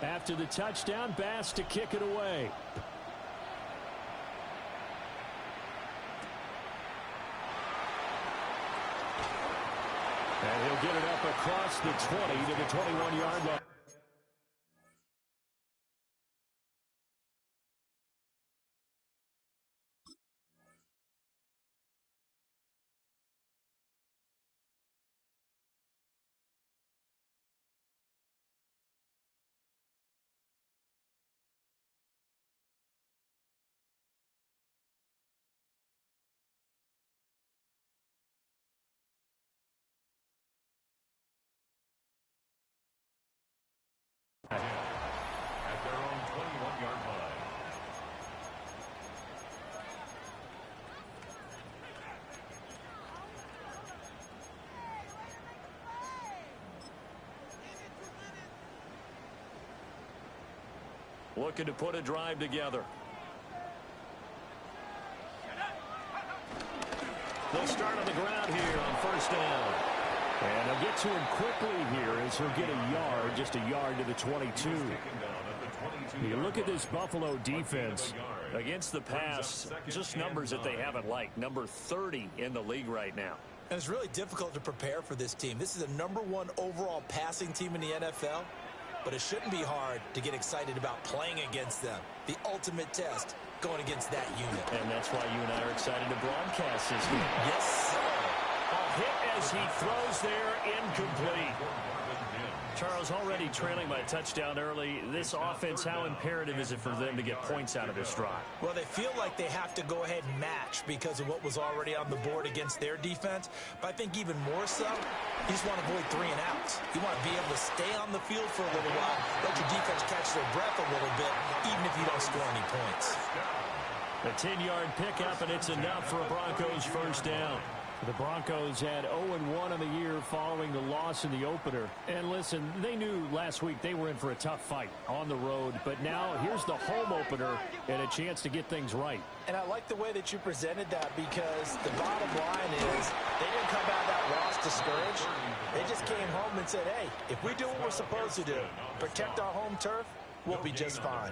After the touchdown, Bass to kick it away. And he'll get it up across the 20 to the 21-yard line. At their own 21-yard line. Looking to put a drive together. They'll start on the ground here on first down. And they'll get to him quickly here as he'll get a yard, just a yard to the 22. You look at this Buffalo defense against the pass, just numbers that they haven't liked. Number 30 in the league right now. And it's really difficult to prepare for this team. This is a #1 overall passing team in the NFL, but it shouldn't be hard to get excited about playing against them. The ultimate test going against that unit. And that's why you and I are excited to broadcast this game. Yes, sir. A hit as he throws there, incomplete. Charles, already trailing by a touchdown early. This offense, how imperative is it for them to get points out of this drive? Well, they feel like they have to go ahead and match because of what was already on the board against their defense. But I think even more so, you just want to avoid 3 and outs. You want to be able to stay on the field for a little while, let your defense catch their breath a little bit, even if you don't score any points. A 10-yard pickup, and it's enough for a Broncos first down. The Broncos had 0-1 on the year following the loss in the opener. And listen, they knew last week they were in for a tough fight on the road. But now here's the home opener and a chance to get things right. And I like the way that you presented that because the bottom line is they didn't come out of that loss discouraged. They just came home and said, hey, if we do what we're supposed to do, protect our home turf, we'll be just fine.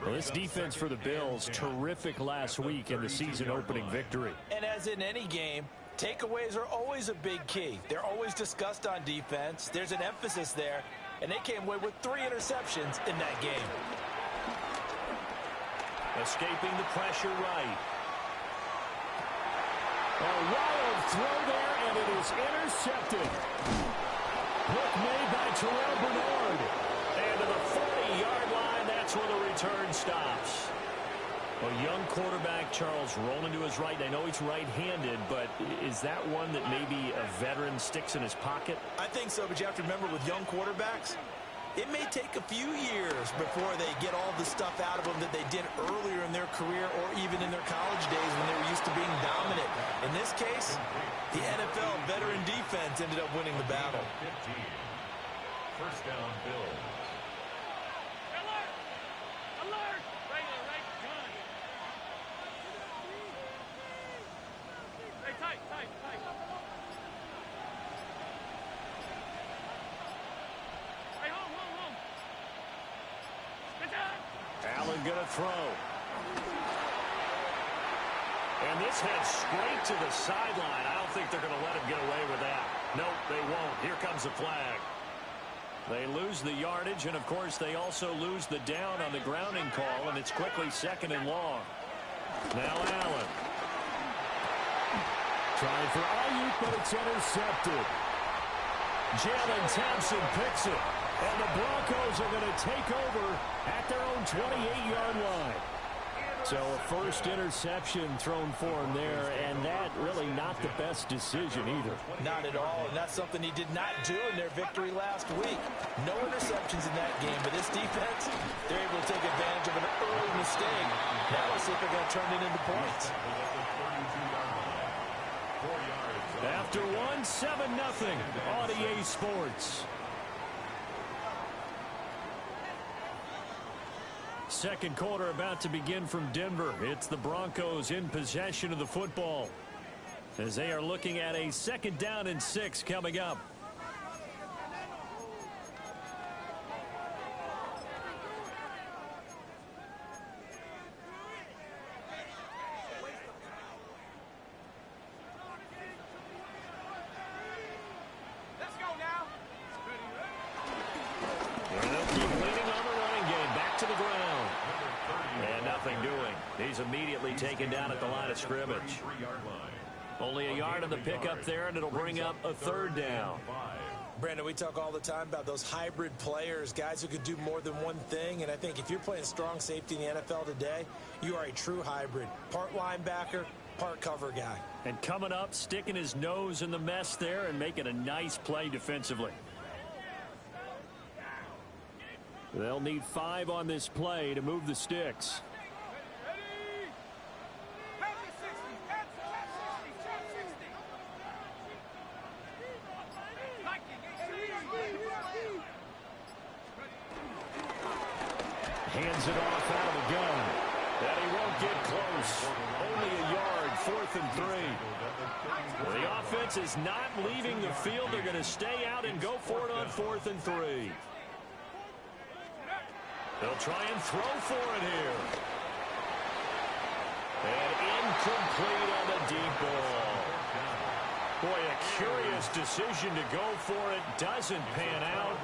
Well, this defense for the Bills, terrific last week in the season-opening victory. And as in any game, takeaways are always a big key. They're always discussed on defense. There's an emphasis there, and they came away with 3 interceptions in that game. Escaping the pressure right. A wild throw there, and it is intercepted. Look made by Terrell Bernard. And to the 40-yard line, that's where the return stops. A young quarterback, Charles, rolling to his right. I know he's right-handed, but is that one that maybe a veteran sticks in his pocket? I think so, but you have to remember with young quarterbacks, it may take a few years before they get all the stuff out of them that they did earlier in their career or even in their college days when they were used to being dominant. In this case, the NFL veteran defense ended up winning the battle. First down, Bills. Allen gonna throw. And this heads straight to the sideline. I don't think they're going to let him get away with that. Nope, they won't. Here comes the flag. They lose the yardage, and of course they also lose the down on the grounding call, and it's quickly 2nd and long. Now Allen. Trying for Ayuk, but it's intercepted. Jalen Thompson picks it. And the Broncos are going to take over at their own 28-yard line. So a first interception thrown for him there, and that really not the best decision either. Not at all, and that's something he did not do in their victory last week. No interceptions in that game, but this defense, they're able to take advantage of an early mistake. Now let's see if they're going to turn it into points. After one, 7-0 on EA Sports. Second quarter about to begin from Denver. It's the Broncos in possession of the football as they are looking at a 2nd down and 6 coming up. doing. He's immediately taken down at the line of scrimmage. Only a yard on the pickup there, and it'll bring up a third down. Brandon, we talk all the time about those hybrid players, guys who could do more than one thing, and I think if you're playing strong safety in the NFL today, you are a true hybrid. Part linebacker, part cover guy. And coming up, sticking his nose in the mess there and making a nice play defensively. They'll need 5 on this play to move the sticks. Hands it off out of the gun. And he won't get close. Only a yard, 4th and 3. The offense is not leaving the field. They're going to stay out and go for it on 4th and 3. They'll try and throw for it here. And incomplete on the deep ball. Boy, a curious decision to go for it. Doesn't pan out.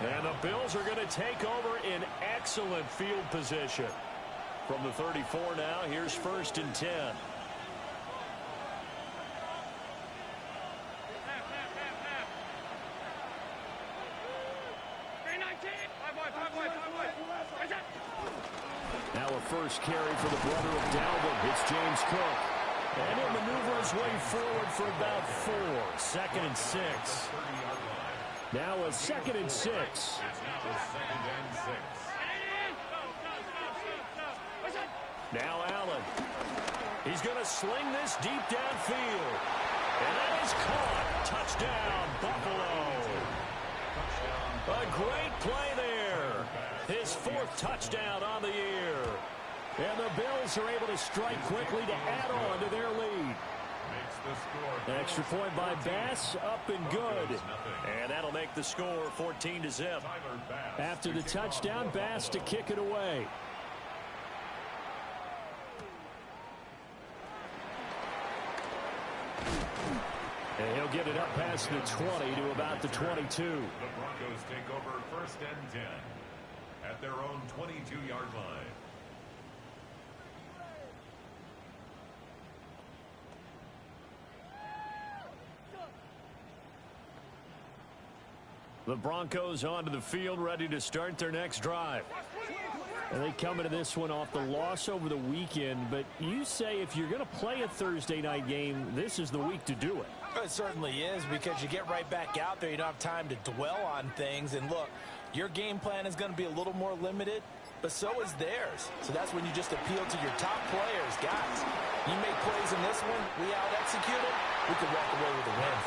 And the Bills are going to take over in excellent field position. From the 34 now, here's 1st and 10. Now a first carry for the brother of Dalvin. It's James Cook. And he'll maneuver his way forward for about 4. 2nd and 6. Now a 2nd and 6. Now Allen. He's going to sling this deep downfield. And that is caught. Touchdown, Buffalo. A great play there. His 4th touchdown on the year. And the Bills are able to strike quickly to add on to their lead. Extra point by Bass, up and good. And that'll make the score 14-0. After the touchdown, Bass to kick it away. And he'll get it up past the 20 to about the 22. The Broncos take over 1st and 10 at their own 22-yard line. The Broncos onto the field, ready to start their next drive. And they come into this one off the loss over the weekend. But you say if you're going to play a Thursday night game, this is the week to do it. It certainly is, because you get right back out there. You don't have time to dwell on things. And look, your game plan is going to be a little more limited, but so is theirs. So that's when you just appeal to your top players. Guys, you make plays in this one, we out-execute it, we could walk away with a win.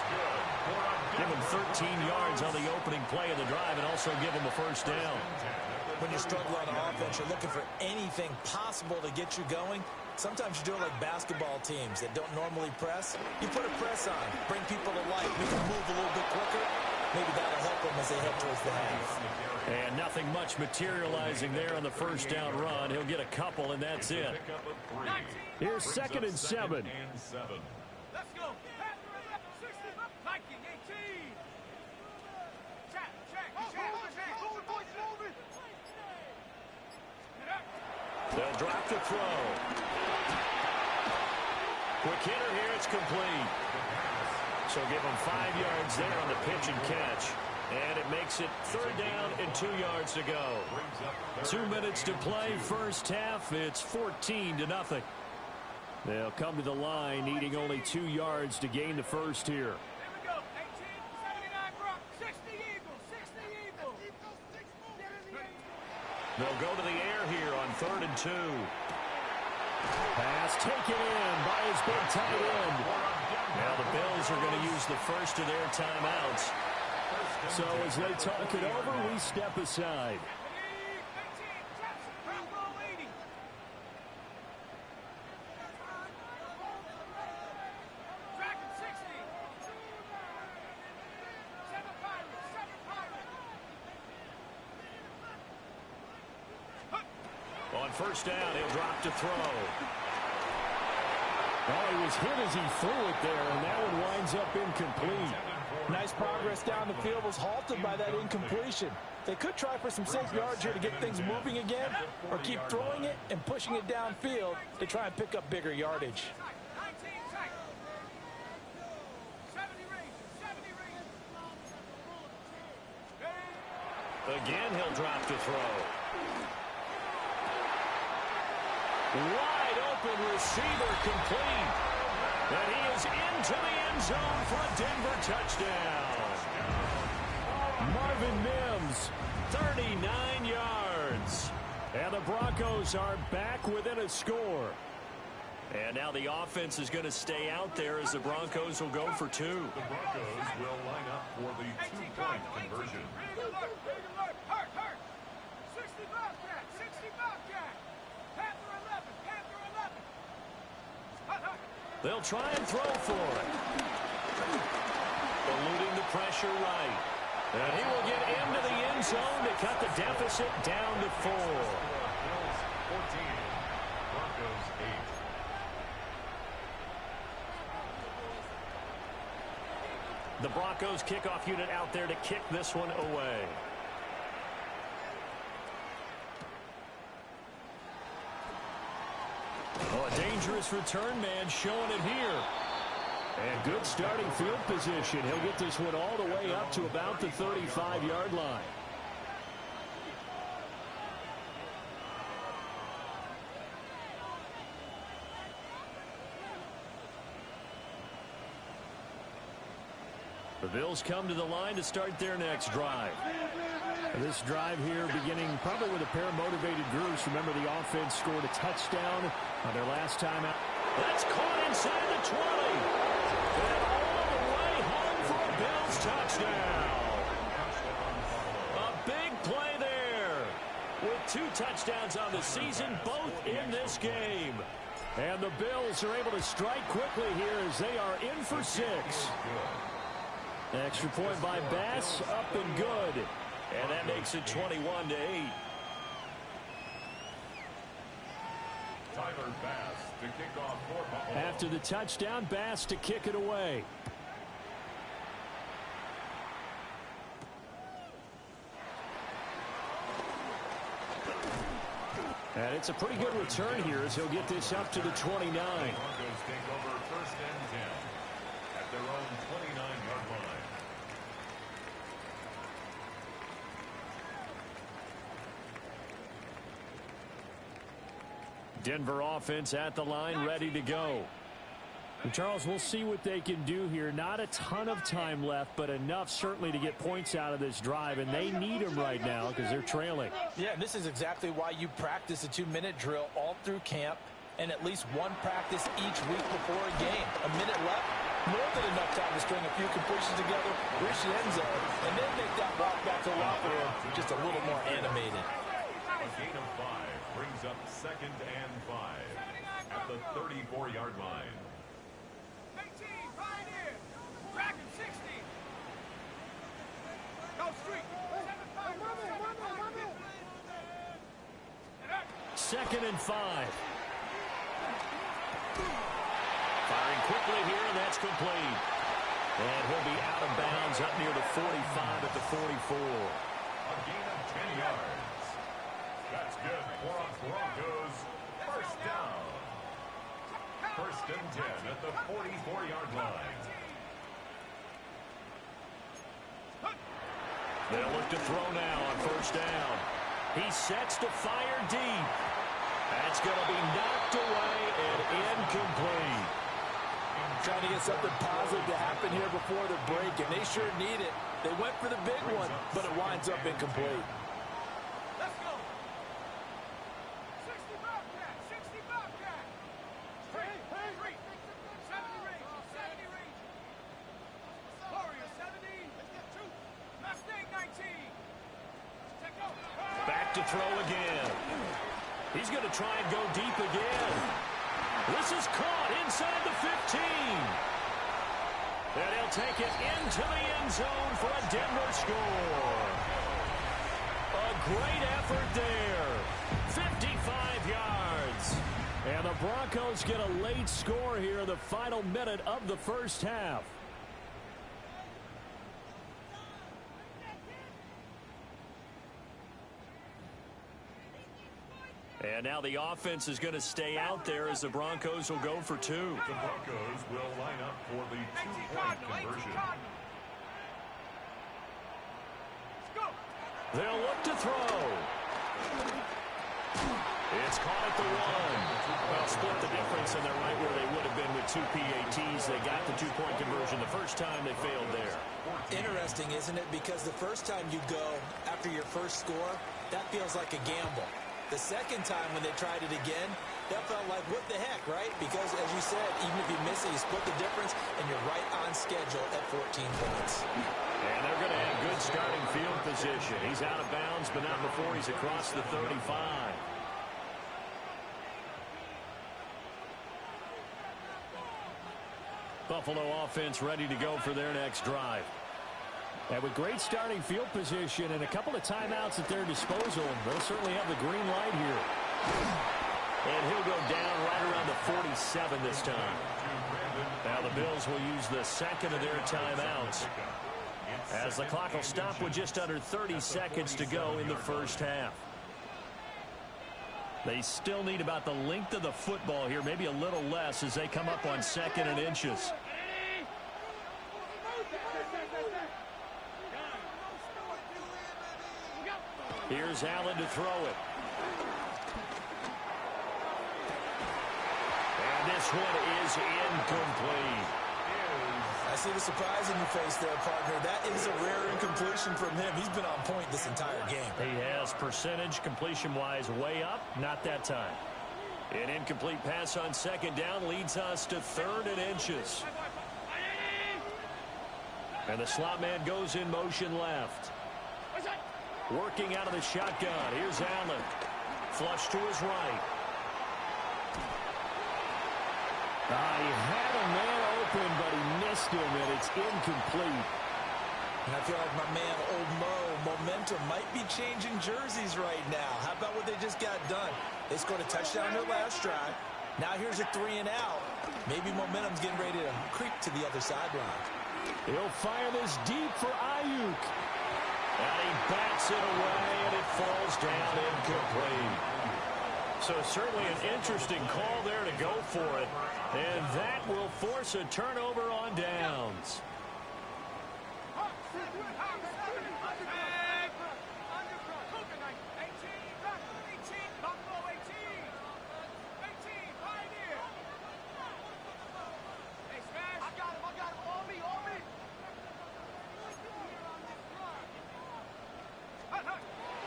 Give him 13 yards on the opening play of the drive and also give him a first down. When you're struggling on offense, you're looking for anything possible to get you going. Sometimes you do it like basketball teams that don't normally press. You put a press on, bring people to life, make them move a little bit quicker. Maybe that'll help them as they head towards the half. And nothing much materializing there on the first down run. He'll get a couple, and that's it. Here's 2nd and 7. Let's go. They'll drop the throw. Quick hitter here, it's complete. So give him 5 yards there on the pitch and catch. And it makes it 3rd down and 2 yards to go. 2 minutes to play, first half. It's 14-0. They'll come to the line, needing only 2 yards to gain the first here. They'll go to the air here on 3rd and 2. Pass taken in by his big tight end. Now the Bills are going to use the first of their timeouts. So as they talk it over, we step aside. On first down, he'll drop to throw. Well, he was hit as he threw it there, and that one winds up incomplete. Nice progress down the field was halted by that incompletion. They could try for some safe yards here to get things moving again, or keep throwing it and pushing it downfield to try and pick up bigger yardage. Again, he'll drop to throw. Wide open receiver complete. And he is into the end zone for a Denver touchdown. Marvin Mims, 39 yards. And the Broncos are back within a score. And now the offense is going to stay out there as the Broncos will go for two. The Broncos will line up for the two-point conversion. They'll try and throw for it. Eluding the pressure right. And he will get into the end zone to cut the deficit down to 4. Bills 14, Broncos 8. The Broncos kickoff unit out there to kick this one away. Oh, a dangerous return man showing it here. And good starting field position. He'll get this one all the way up to about the 35-yard line. The Bills come to the line to start their next drive. This drive here beginning probably with a pair of motivated groups. Remember, the offense scored a touchdown on their last time out. That's caught inside the 20. And all the way home for a Bills touchdown. A big play there. With 2 touchdowns on the season, both in this game. And the Bills are able to strike quickly here as they are in for 6. Extra point by Bass, up and good. And that makes it 21-8. Tyler Bass to kick off for Buffalo. After the touchdown, Bass to kick it away. And it's a pretty good return here as he'll get this up to the 29. The Broncos take over first and 10 at their own 29-yard line. Denver offense at the line, ready to go. And Charles, we'll see what they can do here. Not a ton of time left, but enough certainly to get points out of this drive, and they need them right now because they're trailing. Yeah, this is exactly why you practice a 2-minute drill all through camp and at least one practice each week before a game. A minute left, more than enough time to string a few completions together, reach the end zone, and then make that walk back to the locker room just a little more animated. A gain of 5 brings up second and 5 at the 34-yard line. Second and 5. Firing quickly here, and that's complete. And he'll be out of bounds up near the 45 at the 44. A gain of 10 yards. That's good for a Broncos first down. First and 10 at the 44-yard line. They'll look to throw now on first down. He sets to fire deep. That's going to be knocked away and incomplete. Trying to get something positive to happen here before the break, and they sure need it. They went for the big one, but it winds up incomplete. Let's go. 60 Bobcat, 60 Bobcat. 70 range, 70 range. Warrior 70. Mustang 19. Take over. Back to throw again. He's going to try and go deep again. This is caught inside the 15. And he'll take it into the end zone for a Denver score. A great effort there. 55 yards. And the Broncos get a late score here in the final minute of the first half. And now the offense is going to stay out there as the Broncos will go for two. The Broncos will line up for the two-point conversion. They'll look to throw. It's caught at the one. Well, split the difference, and they're right where they would have been with two PATs. They got the two-point conversion the first time. They failed there. Interesting, isn't it? Because the first time you go after your first score, that feels like a gamble. The second time when they tried it again, that felt like, what the heck, right? Because, as you said, even if you miss it, you split the difference, and you're right on schedule at 14 points. And they're going to have good starting field position. He's out of bounds, but not before he's across the 35. Buffalo offense ready to go for their next drive. And with great starting field position and a couple of timeouts at their disposal, they'll certainly have the green light here. And he'll go down right around the 47 this time. Now the Bills will use the second of their timeouts, as the clock will stop with just under 30 seconds to go in the first half. They still need about the length of the football here, maybe a little less as they come up on second and inches. Here's Allen to throw it. And this one is incomplete. I see the surprise in your face there, partner. That is a rare incompletion from him. He's been on point this entire game. He has percentage completion-wise way up. Not that time. An incomplete pass on second down leads us to third and inches. And the slot man goes in motion left. Working out of the shotgun. Here's Allen. Flush to his right. He had a man open, but he missed him, and it's incomplete. And I feel like my man, Old Mo, momentum might be changing jerseys right now. How about what they just got done? They scored a touchdown their last drive. Now here's a 3 and out. Maybe momentum's getting ready to creep to the other sideline. He'll fire this deep for Ayuk. And he bats it away, and it falls down incomplete. So certainly an interesting call there to go for it. And that will force a turnover on downs.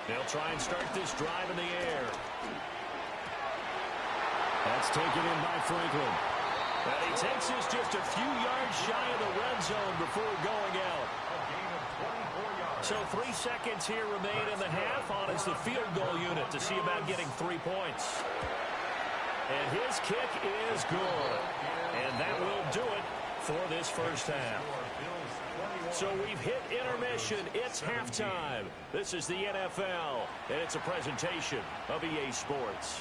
They'll try and start this drive in the air. That's taken in by Franklin. And he takes this just a few yards shy of the red zone before going out. So 3 seconds here remain in the half on as the field goal unit to see about getting 3 points. And his kick is good. And that will do it for this first half. So we've hit intermission. It's halftime. This is the NFL, and it's a presentation of EA Sports.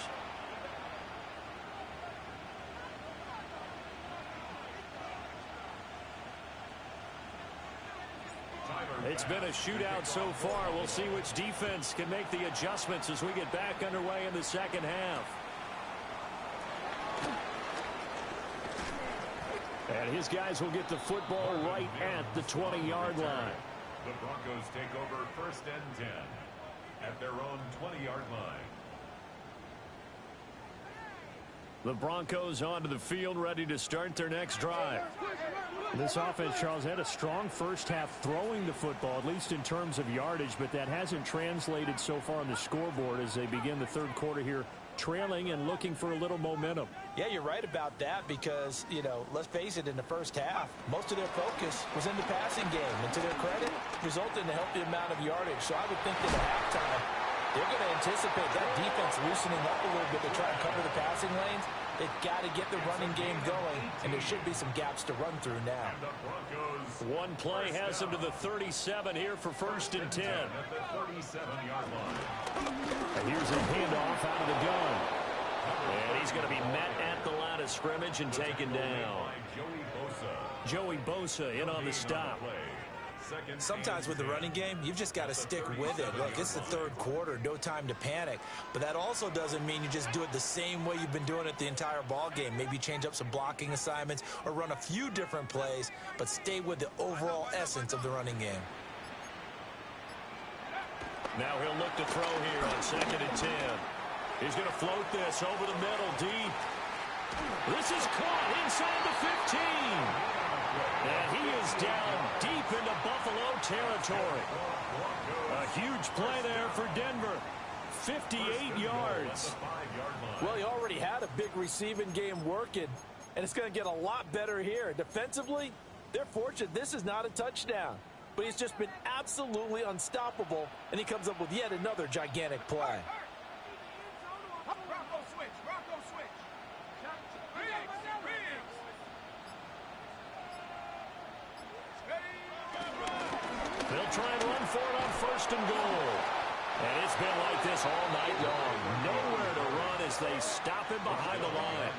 It's been a shootout so far. We'll see which defense can make the adjustments as we get back underway in the second half. And his guys will get the football right at the 20-yard line. The Broncos take over first and 10 at their own 20-yard line. The Broncos onto the field, ready to start their next drive. This offense, Charles, had a strong first half throwing the football, at least in terms of yardage, but that hasn't translated so far on the scoreboard as they begin the third quarter here, trailing and looking for a little momentum. Yeah, you're right about that because, you know, let's face it, in the first half, most of their focus was in the passing game. And to their credit, resulted in a healthy amount of yardage. So I would think that at halftime, they're going to anticipate that defense loosening up a little bit to try and cover the passing lanes. They've got to get the running game going, and there should be some gaps to run through now. One play has them to the 37 here for first and 10. At the 37-yard line. And here's a handoff out of the gun. And he's going to be met at the line of scrimmage and taken down. Joey Bosa in on the stop. Sometimes with the running game, you've just got to stick with it. Look, it's the third quarter, no time to panic. But that also doesn't mean you just do it the same way you've been doing it the entire ball game. Maybe change up some blocking assignments or run a few different plays, but stay with the overall essence of the running game. Now he'll look to throw here on 2nd and 10. He's going to float this over the middle deep. This is caught inside the 15. And he is down deep into Buffalo territory. A huge play there for Denver. 58 yards. Well, he already had a big receiving game working, and it's going to get a lot better here. Defensively, they're fortunate this is not a touchdown. But he's just been absolutely unstoppable, and he comes up with yet another gigantic play. Rocco switch. Rocco switch. They'll try and run for it on 1st and goal. And it's been like this all night long. Nowhere to run as they stop him behind the line.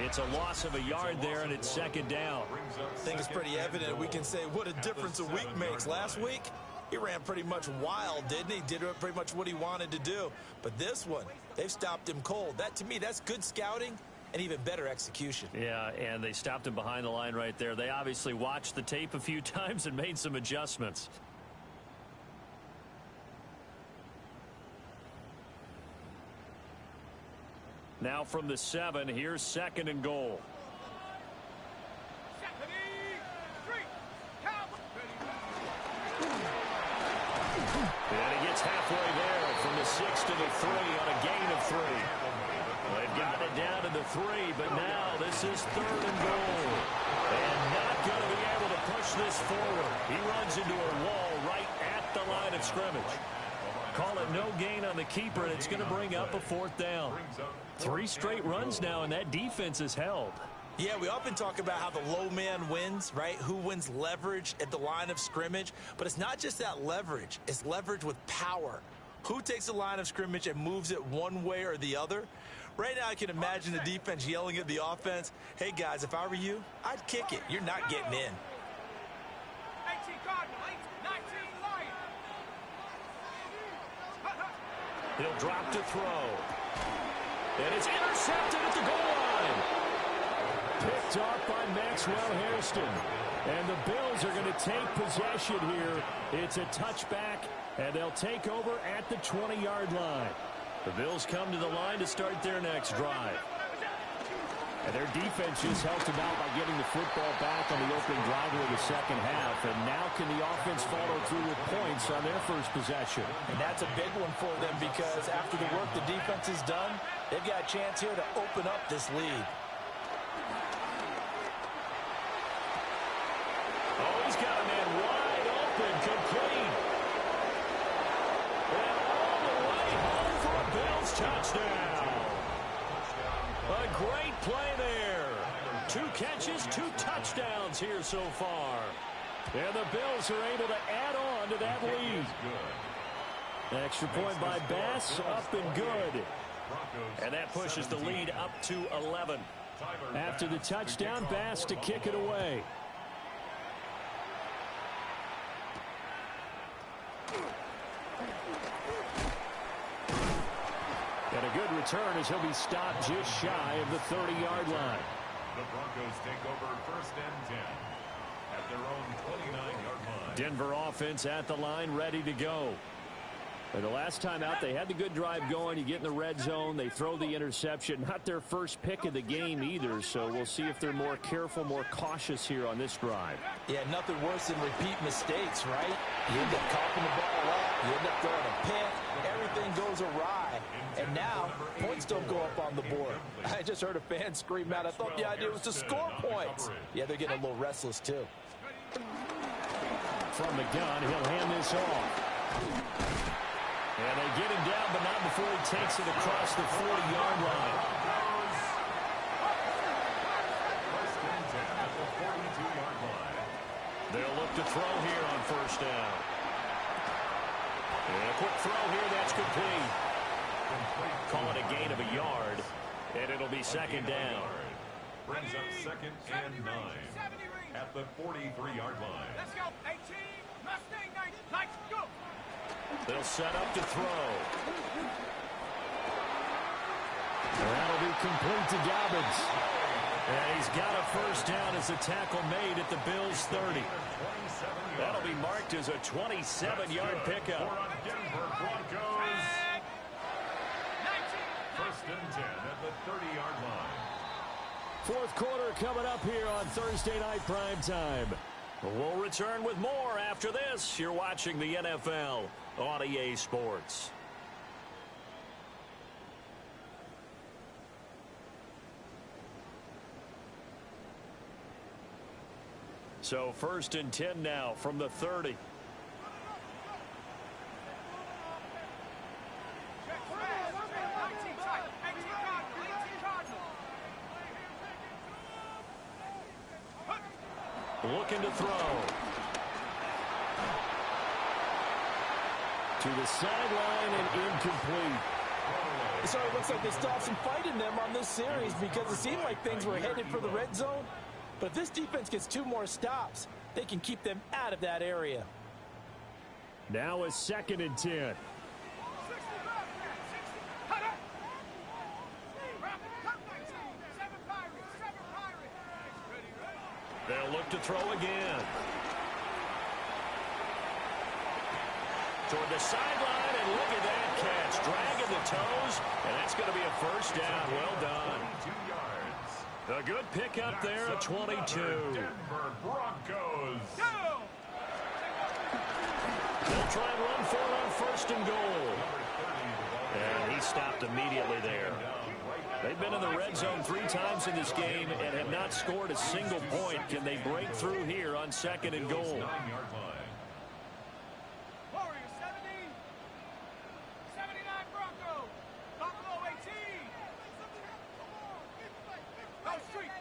It's a loss of a yard there, and it's 2nd down. I think it's pretty evident. We can say what a difference a week makes. Last week, he ran pretty much wild, didn't he? Did pretty much what he wanted to do. But this one, they've stopped him cold. That, to me, that's good scouting and even better execution. Yeah, and they stopped him behind the line right there. They obviously watched the tape a few times and made some adjustments. Now from the 7, here's 2nd and goal. And he gets halfway there from the 6 to the 3 on a gain of 3. They've gotten it down to the 3, but now this is 3rd and goal. And not going to be able to push this forward. He runs into a wall right at the line of scrimmage. Call it no gain on the keeper, and it's going to bring up a 4th down. 3 straight runs now, and that defense is held. Yeah, we often talk about how the low man wins, right? Who wins leverage at the line of scrimmage. But it's not just that leverage. It's leverage with power. Who takes the line of scrimmage and moves it one way or the other? Right now, I can imagine the defense yelling at the offense, hey, guys, if I were you, I'd kick it. You're not getting in. 18 Cardinal, 19 Lion. He'll drop to throw. And it's intercepted at the goal line. Picked off by Maxwell Hairston. And the Bills are going to take possession here. It's a touchback, and they'll take over at the 20-yard line. The Bills come to the line to start their next drive. And their defense just helped them out by getting the football back on the opening drive of the second half. And now can the offense follow through with points on their first possession? And that's a big one for them because after the work the defense has done, they've got a chance here to open up this lead. Oh, he's got a man wide open, complete. And all the way home for a Bills touchdown. A great play there. 2 catches, 2 touchdowns here so far. And the Bills are able to add on to that lead. Extra point by Bass, up and good. And that pushes the lead up to 11. After the touchdown, Bass to kick it away. And a good return as he'll be stopped just shy of the 30-yard line. The Broncos take over 1st and 10 at their own 29-yard line. Denver offense at the line, ready to go. And the last time out, they had the good drive going. You get in the red zone, they throw the interception. Not their first pick of the game either, so we'll see if they're more careful, more cautious here on this drive. Yeah, nothing worse than repeat mistakes, right? You end up coughing the ball up, you end up throwing a pick, everything goes awry. And now, points don't go up on the board. I just heard a fan scream out, I thought the idea was to score points. Yeah, they're getting a little restless, too. From the gun, he'll hand this off. And they get him down, but not before he takes it across the 40-yard line. 1st and 10 at the 42-yard line. They'll look to throw here on 1st down. And a quick throw here, that's complete. Call it a gain of a yard, and it'll be 2nd down. brings up second and 9 at the 43-yard line. Let's go. 18, Mustang 9, lights, go. They'll set up to throw. That'll be complete to Dobbins. And he's got a first down as a tackle made at the Bills' 30. That'll be marked as a 27-yard pickup. For a Denver Broncos. First and 10 at the 30-yard line. Fourth quarter coming up here on Thursday Night Primetime. We'll return with more after this. You're watching the NFL on EA Sports. So first and 10 now from the 30. Looking to throw. To the sideline and incomplete. So it looks like they stopped some fight in them on this series because it seemed like things were headed for the red zone. But if this defense gets 2 more stops, they can keep them out of that area. Now a second and 10. They'll look to throw again. Toward the sideline, and look at that catch. Dragging the toes, and that's going to be a first down. Well done. 22 yards. A good pickup there at 22. Denver Broncos. They'll try and run for it on first and goal. And he stopped immediately there. They've been in the red zone 3 times in this game and have not scored a single point. Can they break through here on second and goal? 9-yard line. Warriors 70, 79 Broncos, Buffalo 18. Go street.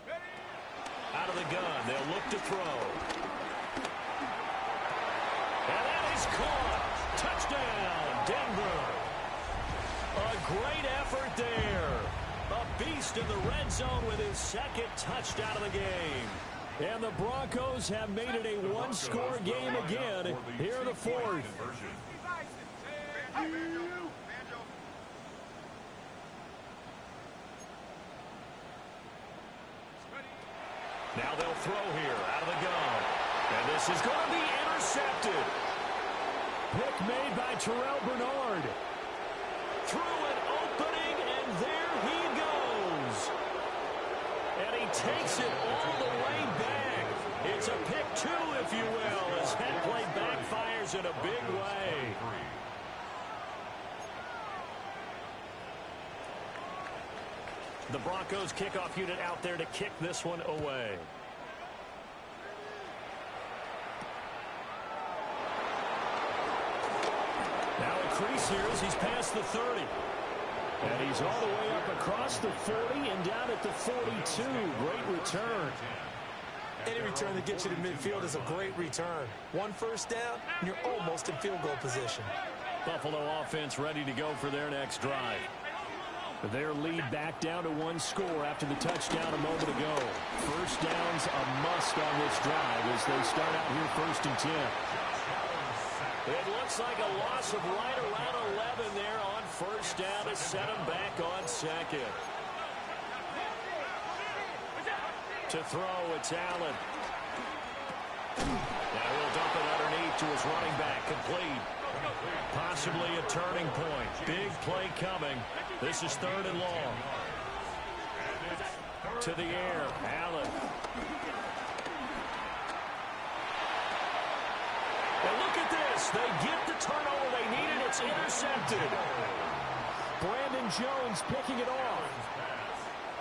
Ready? Out of the gun, they'll look to throw. And that is caught. Touchdown, Denver. A great effort there. A beast in the red zone with his second touchdown of the game. And the Broncos have made it a 1-score game again here in the fourth. Now they'll throw here out of the gun. And this is going to be intercepted. Pick made by Terrell Bernard. Through an opening, and there he goes. And he takes it all the way back. It's a pick 2, if you will, as that play backfires in a big way. The Broncos kickoff unit out there to kick this one away. Now a crease here as he's past the 30. And he's all the way up across the 40 and down at the 42. Great return. Any return that gets you to midfield is a great return. 1 first down, and you're almost in field goal position. Buffalo offense ready to go for their next drive. Their lead back down to 1 score after the touchdown a moment ago. First down's a must on this drive as they start out here first and 10. It looks like a loss of right around 11 there on first down to set them back on second. To throw, it's Allen. Now he'll dump it underneath to his running back, complete. Possibly a turning point. Big play coming. This is 3rd and long. To the air, Allen. And look at this. They get the turnover they needed. It's intercepted. Brandon Jones picking it off.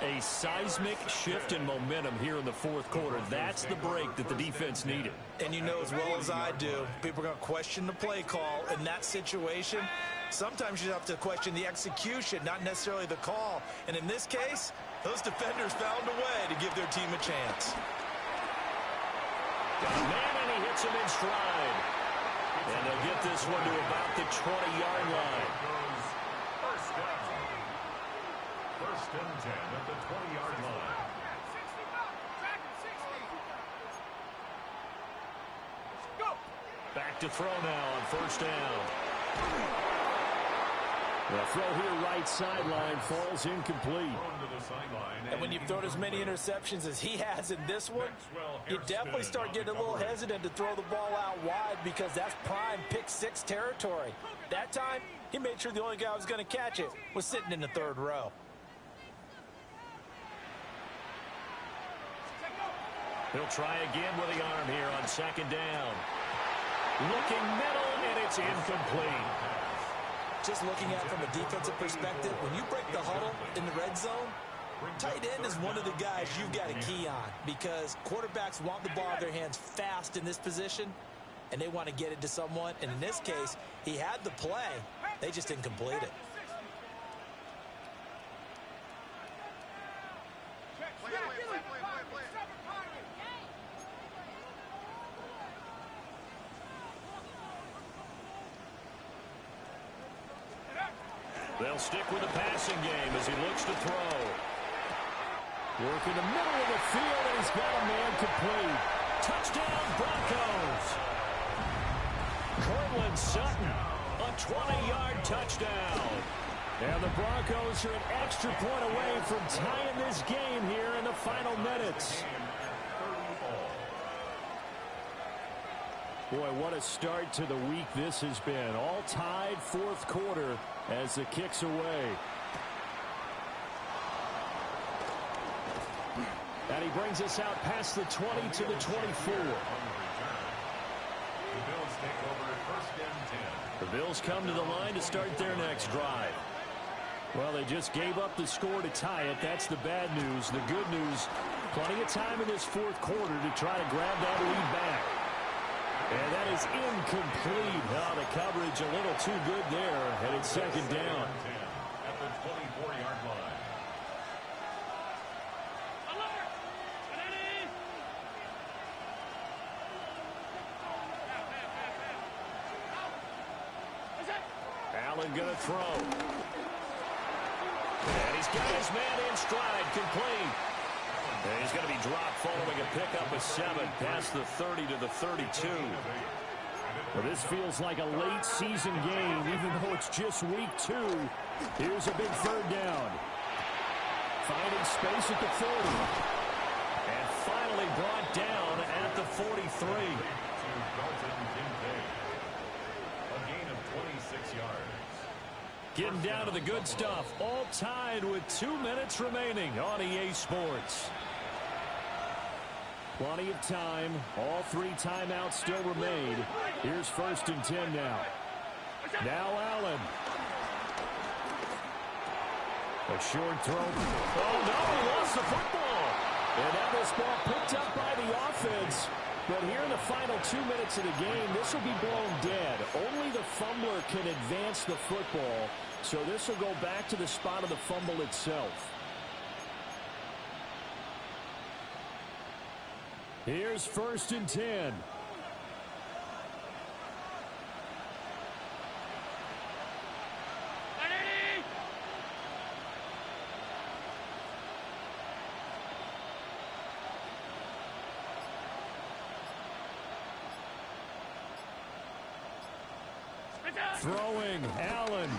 A seismic shift in momentum here in the 4th quarter. That's the break that the defense needed. And you know as well as I do, people are going to question the play call in that situation. Sometimes you have to question the execution, not necessarily the call. And in this case, those defenders found a way to give their team a chance. Got a man, and he hits him in stride. And they'll get this one to about the 20-yard line. and 10 at the 20-yard line. 60 up. Track him, 60. Go. Back to throw now on first down. The throw here right sideline falls incomplete. And when you've thrown as many interceptions as he has in this one, you definitely start getting a little hesitant to throw the ball out wide because that's prime pick six territory. That time, he made sure the only guy who was going to catch it was sitting in the third row. He'll try again with the arm here on second down. Looking middle, and it's incomplete. Just looking at it from a defensive perspective, when you break the huddle in the red zone, tight end is one of the guys you've got to key on because quarterbacks want the ball in their hands fast in this position, and they want to get it to someone. And in this case, he had the play. They just didn't complete it. They'll stick with the passing game as he looks to throw. Work in the middle of the field, and he's got a man complete. Touchdown, Broncos. Cortland Sutton, a 20-yard touchdown. And the Broncos are an extra point away from tying this game here in the final minutes. Boy, what a start to the week this has been. All tied fourth quarter as the kick's away. And he brings us out past the 20 to the 24. The Bills come to the line to start their next drive. Well, they just gave up the score to tie it. That's the bad news. The good news, plenty of time in this fourth quarter to try to grab that lead back. And that is incomplete. Oh, the coverage a little too good there, and it's second down. At the 24-yard line. Allen going to throw. And he's got his man in stride, complete. And he's going to be dropped following a pickup of 7 past the 30 to the 32. Well, this feels like a late season game, even though it's just week 2. Here's a big third down. Finding space at the 40. And finally brought down at the 43. A gain of 26 yards. Getting down to the good stuff. All tied with 2 minutes remaining on EA Sports. Plenty of time. All 3 timeouts still remain. Here's first and 10 now. Now Allen. A short throw. Oh, no, he lost the football. And now this ball picked up by the offense. But here in the final 2 minutes of the game, this will be blown dead. Only the fumbler can advance the football. So this will go back to the spot of the fumble itself. Here's first and 10. Throwing, Allen.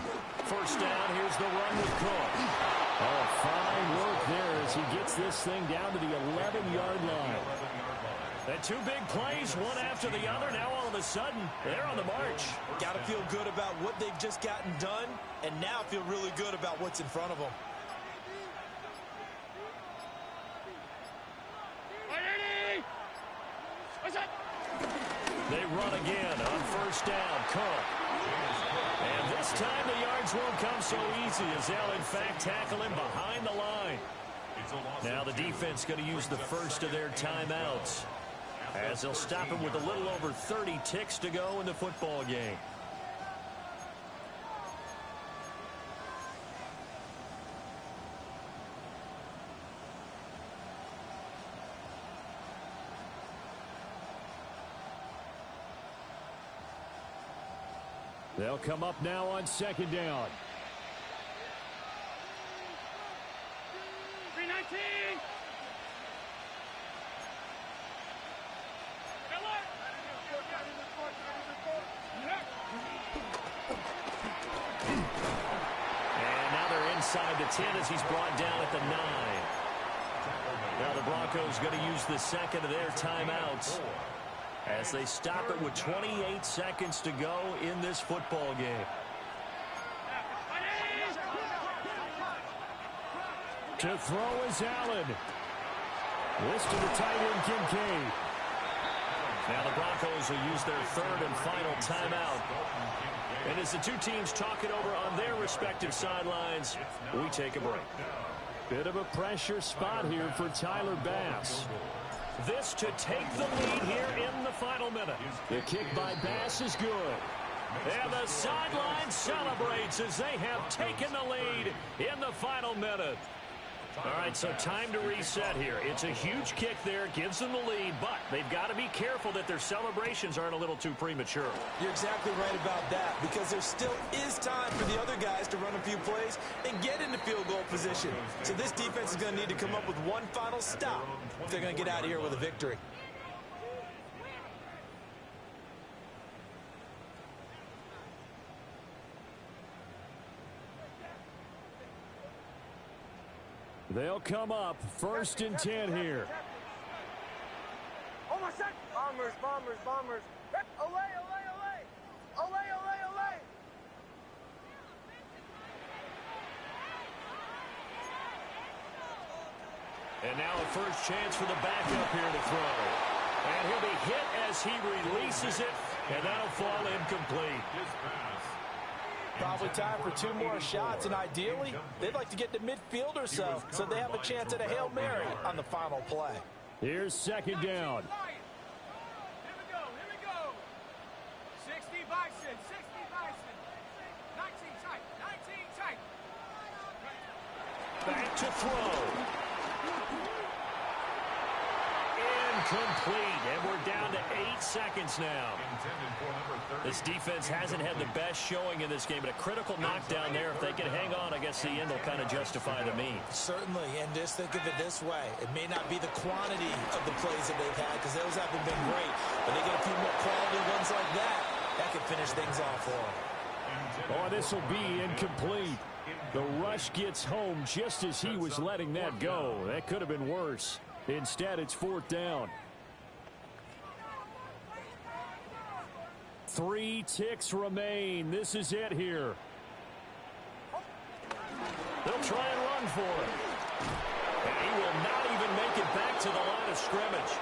First down, here's the run with Cook. Oh, fine work there as he gets this thing down to the 11-yard line. And 2 big plays, one after the other. Now all of a sudden, they're on the march. Got to feel good about what they've just gotten done, and now feel really good about what's in front of them. They run again on first down. Cook. And this time the yards won't come so easy as they'll, in fact, tackle him behind the line. Now the defense going to use the first of their timeouts as they'll stop him with a little over 30 ticks to go in the football game. They'll come up now on second down. And now they're inside the 10 as he's brought down at the 9. Now the Broncos going to use the second of their timeouts as they stop it with 28 seconds to go in this football game. To throw is Allen. This to the tight end, Kincaid. Now the Broncos will use their third and final timeout. And as the two teams talk it over on their respective sidelines, we take a break. Bit of a pressure spot here for Tyler Bass. This to take the lead here in the final minute. The kick by Bass is good. And the sideline celebrates as they have taken the lead in the final minute. All right, so time to reset here. It's a huge kick there, gives them the lead, but they've got to be careful that their celebrations aren't a little too premature. You're exactly right about that, because there still is time for the other guys to run a few plays and get into field goal position. So this defense is going to need to come up with one final stop if they're going to get out of here with a victory. They'll come up 1st and 10 here. Oh my God! Bombers, bombers, bombers. Olay, olay, olay. Olay, olay, olay. And now a first chance for the backup here to throw. And he'll be hit as he releases it, and that'll fall incomplete. Probably time for 2 more shots, and ideally, they'd like to get to midfield or so they have a chance at a Hail Mary on the final play. Here's 2nd down. Here we go, here we go. 60 Bison, 60 Bison. 19 tight, 19 tight. Back to throw. Incomplete, and we're down to 8 seconds now. This defense hasn't had the best showing in this game, but a critical knockdown there. If they can hang on, I guess the end will kind of justify the means. Certainly, and just think of it this way. It may not be the quantity of the plays that they've had, because those haven't been great, but they get a few more quality ones like that. That could finish things off for them. Oh, this will be incomplete. The rush gets home just as he was letting that go. That could have been worse. Instead, it's 4th down. 3 ticks remain. This is it here. They'll try and run for it. And he will not even make it back to the line of scrimmage.